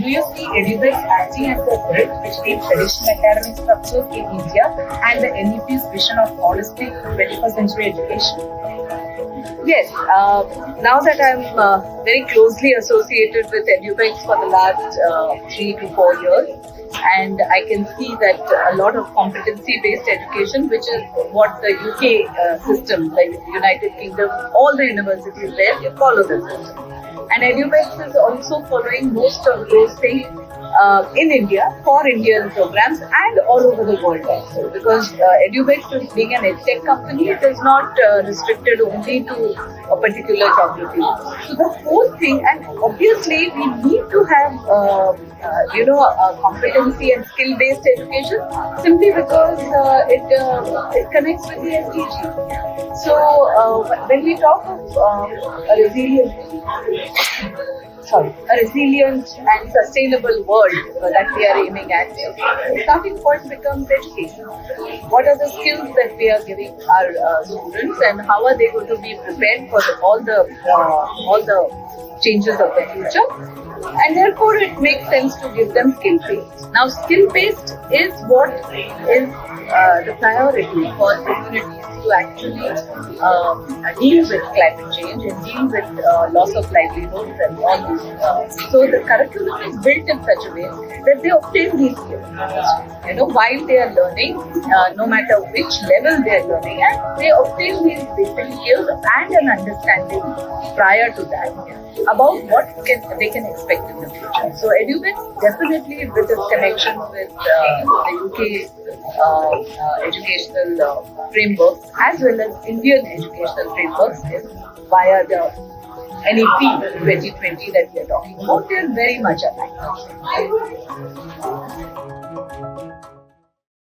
do you see EduBix acting as a bridge between traditional academic structures in India and the NEP's vision of holistic 21st century education? Yes, now that I'm very closely associated with EduBix for the last 3 to 4 years, and I can see that a lot of competency-based education, which is what the UK system, like United Kingdom, all the universities there, you follow the system. And EduBix is also following most of those things in India for Indian programs and all over the world also. Because EduBix is being an edtech company, it is not restricted only to a particular geography. So the whole thing, and obviously we need to have competency and skill-based education simply because it connects with the SDG. So when we talk of a resilient and sustainable world that we are aiming at, the starting point becomes education. What are the skills that we are giving our students, and how are they going to be prepared for all the changes of the future? And therefore, it makes sense to give them skill-based. Now, skill-based is what is the priority for communities to actually deal with climate change and deal with loss of livelihoods and all these. So the curriculum is built in such a way that they obtain these skills. While they are learning, no matter which level they are learning at, they obtain these basic skills and an understanding prior to that about what they can expect in the future. So EduBix definitely, with its connection with the UK educational framework as well as Indian educational frameworks, is via the NEP 2020 that we are talking about. They are very much aligned.